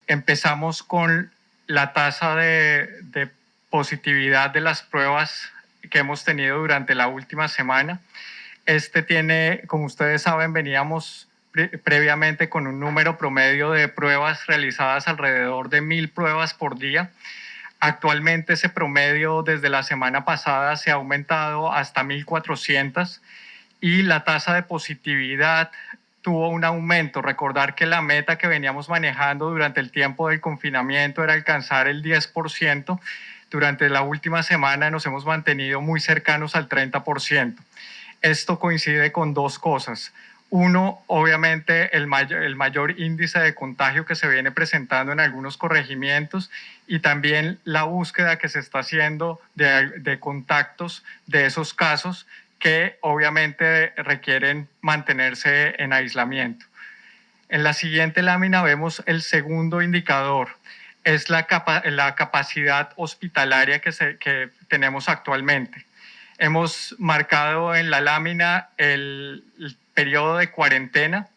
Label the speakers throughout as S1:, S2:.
S1: Empezamos con la tasa de positividad de las pruebas que hemos tenido durante la última semana. Tiene, como ustedes saben, veníamos previamente con un número promedio de pruebas realizadas alrededor de 1.000 pruebas por día. Actualmente ese promedio desde la semana pasada se ha aumentado hasta 1.400 y la tasa de positividad tuvo un aumento. Recordar que la meta que veníamos manejando durante el tiempo del confinamiento era alcanzar el 10%. Durante la última semana nos hemos mantenido muy cercanos al 30%. Esto coincide con dos cosas. Uno, obviamente, el mayor índice de contagio que se viene presentando en algunos corregimientos y también la búsqueda que se está haciendo de contactos de esos casos que obviamente requieren mantenerse en aislamiento. En la siguiente lámina vemos el segundo indicador, es la capacidad hospitalaria que tenemos actualmente. Hemos marcado en la lámina el periodo de cuarentena,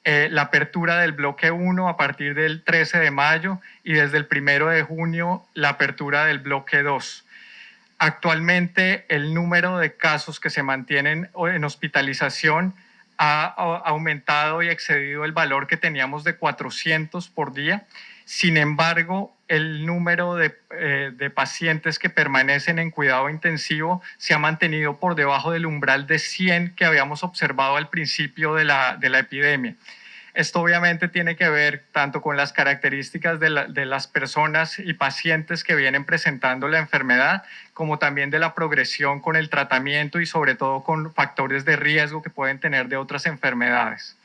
S1: la apertura del bloque 1 a partir del 13 de mayo y desde el 1 de junio la apertura del bloque 2. Actualmente el número de casos que se mantienen en hospitalización ha aumentado y excedido el valor que teníamos de 400 por día. Sin embargo, el número de pacientes que permanecen en cuidado intensivo se ha mantenido por debajo del umbral de 100 que habíamos observado al principio de la epidemia. Esto obviamente tiene que ver tanto con las características de las personas y pacientes que vienen presentando la enfermedad, como también de la progresión con el tratamiento y sobre todo con factores de riesgo que pueden tener de otras enfermedades.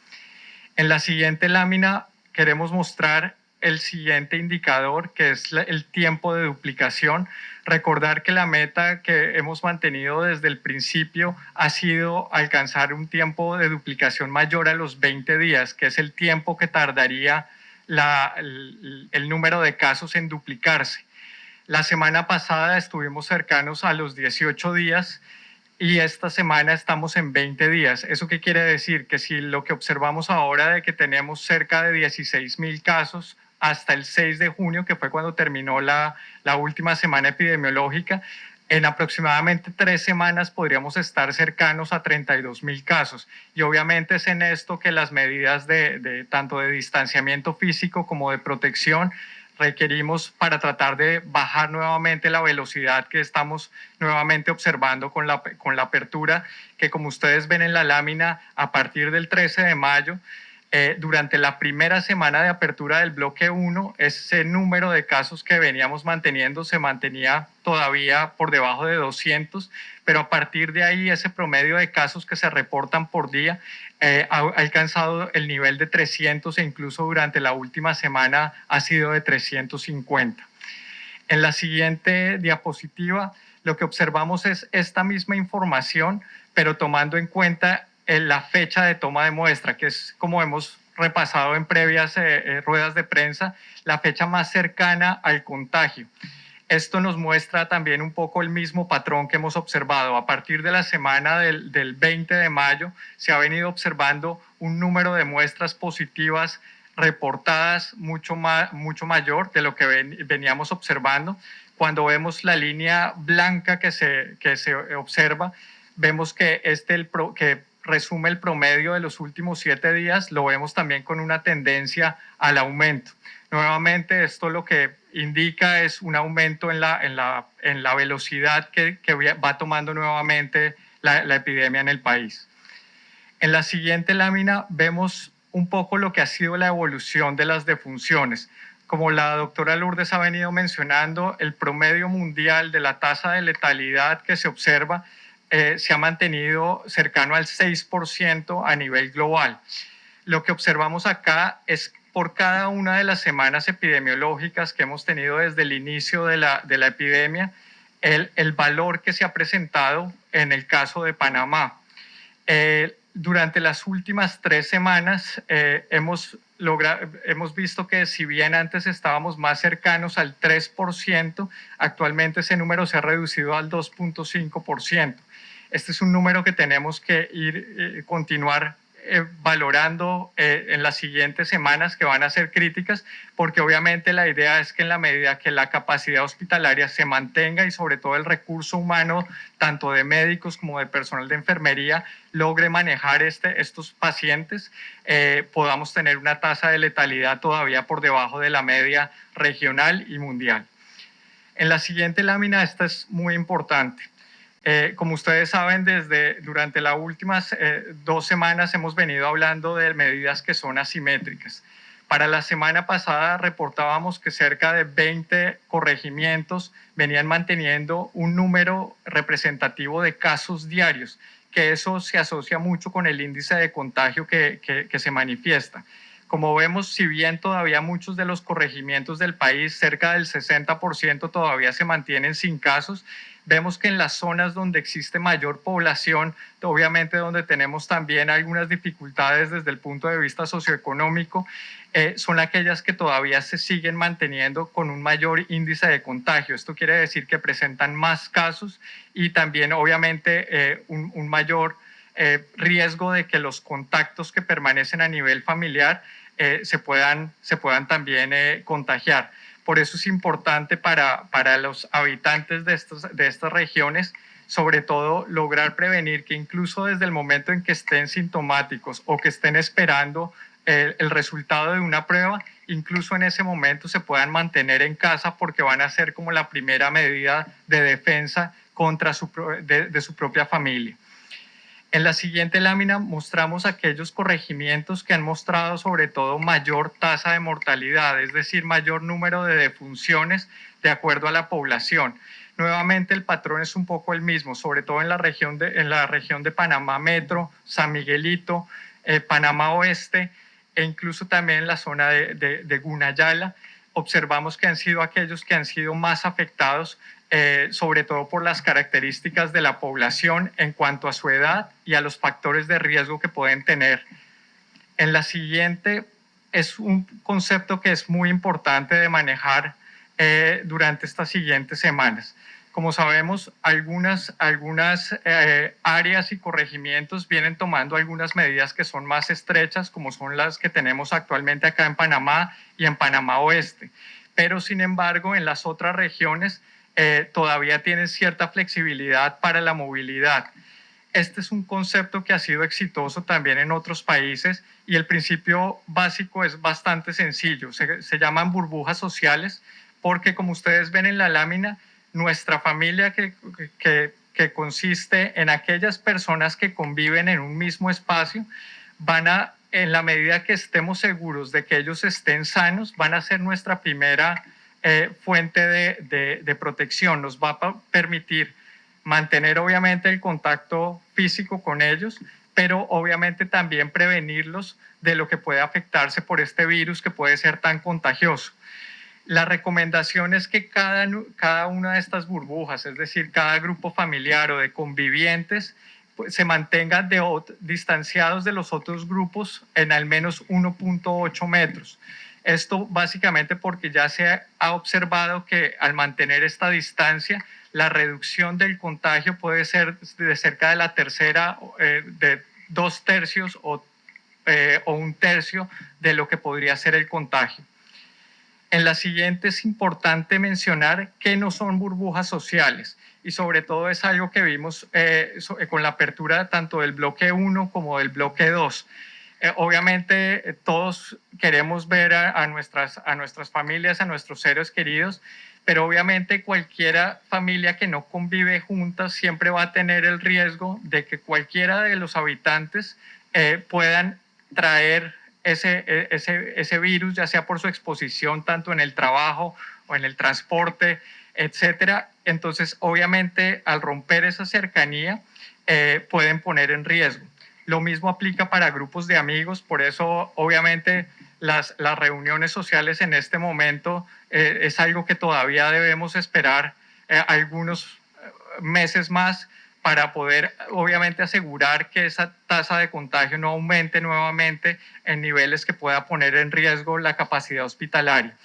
S1: En la siguiente lámina queremos mostrar el siguiente indicador, que es el tiempo de duplicación. Recordar que la meta que hemos mantenido desde el principio ha sido alcanzar un tiempo de duplicación mayor a los 20 días, que es el tiempo que tardaría el número de casos en duplicarse. La semana pasada estuvimos cercanos a los 18 días y esta semana estamos en 20 días. ¿Eso qué quiere decir? Que si lo que observamos ahora de que tenemos cerca de 16.000 casos hasta el 6 de junio, que fue cuando terminó la última semana epidemiológica, en aproximadamente 3 semanas podríamos estar cercanos a 32.000 casos. Y obviamente es en esto que las medidas tanto de distanciamiento físico como de protección requerimos para tratar de bajar nuevamente la velocidad que estamos nuevamente observando con la apertura, que como ustedes ven en la lámina, a partir del 13 de mayo, durante la primera semana de apertura del bloque 1, ese número de casos que veníamos manteniendo se mantenía todavía por debajo de 200, pero a partir de ahí ese promedio de casos que se reportan por día ha alcanzado el nivel de 300 e incluso durante la última semana ha sido de 350. En la siguiente diapositiva lo que observamos es esta misma información, pero tomando en cuenta la fecha de toma de muestra, que es como hemos repasado en previas ruedas de prensa, la fecha más cercana al contagio. Esto nos muestra también un poco el mismo patrón que hemos observado. A partir de la semana del 20 de mayo se ha venido observando un número de muestras positivas reportadas mucho mayor de lo que veníamos observando. Cuando vemos la línea blanca que se observa, vemos que que resume el promedio de los últimos 7 días, lo vemos también con una tendencia al aumento. Nuevamente, esto lo que indica es un aumento en la velocidad que va tomando nuevamente la epidemia en el país. En la siguiente lámina vemos un poco lo que ha sido la evolución de las defunciones. Como la doctora Lourdes ha venido mencionando, el promedio mundial de la tasa de letalidad que se observa se ha mantenido cercano al 6% a nivel global. Lo que observamos acá es por cada una de las semanas epidemiológicas que hemos tenido desde el inicio de la epidemia, el valor que se ha presentado en el caso de Panamá. Durante las últimas 3 semanas hemos visto que si bien antes estábamos más cercanos al 3%, actualmente ese número se ha reducido al 2.5%. Este es un número que tenemos que continuar valorando en las siguientes semanas, que van a ser críticas, porque obviamente la idea es que en la medida que la capacidad hospitalaria se mantenga y sobre todo el recurso humano, tanto de médicos como de personal de enfermería, logre manejar estos pacientes, podamos tener una tasa de letalidad todavía por debajo de la media regional y mundial. En la siguiente lámina, esta es muy importante. Como ustedes saben, durante las últimas 2 semanas hemos venido hablando de medidas que son asimétricas. Para la semana pasada reportábamos que cerca de 20 corregimientos venían manteniendo un número representativo de casos diarios, que eso se asocia mucho con el índice de contagio que se manifiesta. Como vemos, si bien todavía muchos de los corregimientos del país, cerca del 60%, todavía se mantienen sin casos, vemos que en las zonas donde existe mayor población, obviamente donde tenemos también algunas dificultades desde el punto de vista socioeconómico, son aquellas que todavía se siguen manteniendo con un mayor índice de contagio. Esto quiere decir que presentan más casos y también obviamente un mayor riesgo de que los contactos que permanecen a nivel familiar se puedan también contagiar. Por eso es importante para los habitantes de estas regiones, sobre todo, lograr prevenir que incluso desde el momento en que estén sintomáticos o que estén esperando el resultado de una prueba, incluso en ese momento se puedan mantener en casa, porque van a ser como la primera medida de defensa contra de su propia familia. En la siguiente lámina mostramos aquellos corregimientos que han mostrado sobre todo mayor tasa de mortalidad, es decir, mayor número de defunciones de acuerdo a la población. Nuevamente el patrón es un poco el mismo, sobre todo en la región de Panamá Metro, San Miguelito, Panamá Oeste e incluso también en la zona de Gunayala. Observamos que han sido aquellos que han sido más afectados, sobre todo por las características de la población en cuanto a su edad y a los factores de riesgo que pueden tener. En la siguiente es un concepto que es muy importante de manejar durante estas siguientes semanas. Como sabemos, algunas áreas y corregimientos vienen tomando algunas medidas que son más estrechas, como son las que tenemos actualmente acá en Panamá y en Panamá Oeste. Pero, sin embargo, en las otras regiones todavía tienen cierta flexibilidad para la movilidad. Este es un concepto que ha sido exitoso también en otros países y el principio básico es bastante sencillo. Se llaman burbujas sociales porque, como ustedes ven en la lámina, nuestra familia que consiste en aquellas personas que conviven en un mismo espacio, en la medida que estemos seguros de que ellos estén sanos, van a ser nuestra primera fuente de protección. Nos va a permitir mantener obviamente el contacto físico con ellos, pero obviamente también prevenirlos de lo que puede afectarse por este virus que puede ser tan contagioso. La recomendación es que cada una de estas burbujas, es decir, cada grupo familiar o de convivientes, pues, se mantengan distanciados de los otros grupos en al menos 1.8 metros. Esto básicamente porque ya se ha observado que al mantener esta distancia, la reducción del contagio puede ser de cerca de la tercera, de 2/3 o 1/3 de lo que podría ser el contagio. En la siguiente es importante mencionar que no son burbujas sociales y sobre todo es algo que vimos con la apertura tanto del bloque 1 como del bloque 2. Obviamente todos queremos ver a nuestras familias, a nuestros seres queridos, pero obviamente cualquier familia que no convive juntas siempre va a tener el riesgo de que cualquiera de los habitantes puedan traer ese virus, ya sea por su exposición tanto en el trabajo o en el transporte, etcétera. Entonces, obviamente, al romper esa cercanía, pueden poner en riesgo. Lo mismo aplica para grupos de amigos, por eso, obviamente, las reuniones sociales en este momento es algo que todavía debemos esperar algunos meses más para poder, obviamente, asegurar que esa tasa de contagio no aumente nuevamente en niveles que pueda poner en riesgo la capacidad hospitalaria.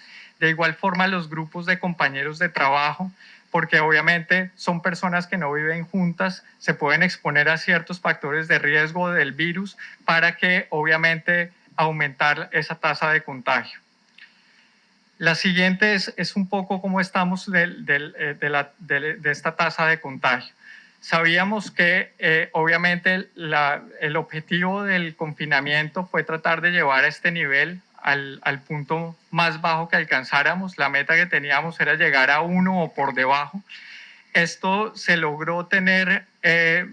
S1: De igual forma, los grupos de compañeros de trabajo, porque obviamente son personas que no viven juntas, se pueden exponer a ciertos factores de riesgo del virus para que obviamente aumentar esa tasa de contagio. La siguiente es un poco cómo estamos de esta tasa de contagio. Sabíamos que obviamente el objetivo del confinamiento fue tratar de llevar a este nivel al punto más bajo que alcanzáramos. La meta que teníamos era llegar a 1 o por debajo. Esto se logró tener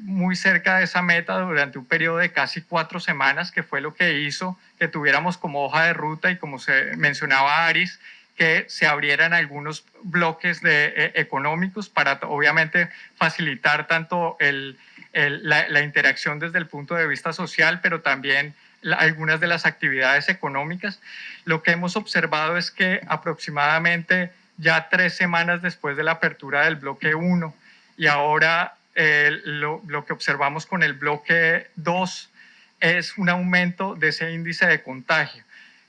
S1: muy cerca de esa meta durante un periodo de casi 4 semanas, que fue lo que hizo que tuviéramos como hoja de ruta y como se mencionaba Aris, que se abrieran algunos bloques económicos para obviamente facilitar tanto la interacción desde el punto de vista social, pero también algunas de las actividades económicas. Lo que hemos observado es que aproximadamente ya 3 semanas después de la apertura del bloque 1 y ahora lo que observamos con el bloque 2 es un aumento de ese índice de contagio.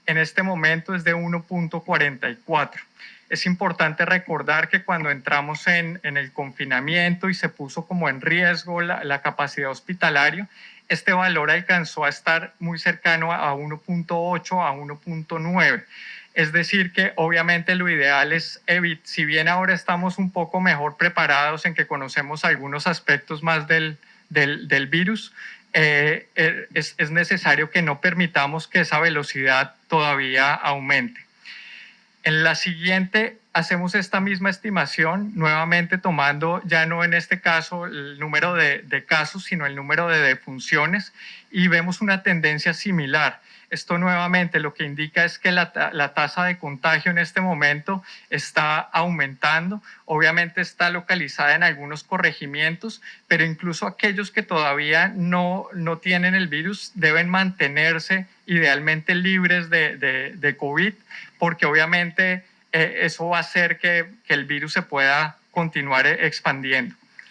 S1: En este momento es de 1.44. Es importante recordar que cuando entramos en el confinamiento y se puso como en riesgo la capacidad hospitalaria, este valor alcanzó a estar muy cercano a 1.8 a 1.9. Es decir que obviamente lo ideal es si bien ahora estamos un poco mejor preparados en que conocemos algunos aspectos más del virus, es necesario que no permitamos que esa velocidad todavía aumente. En la siguiente hacemos esta misma estimación, nuevamente tomando ya no en este caso el número de casos, sino el número de defunciones, y vemos una tendencia similar. Esto nuevamente lo que indica es que la tasa de contagio en este momento está aumentando. Obviamente está localizada en algunos corregimientos, pero incluso aquellos que todavía no tienen el virus deben mantenerse idealmente libres de COVID, porque obviamente eso va a hacer que el virus se pueda continuar expandiendo.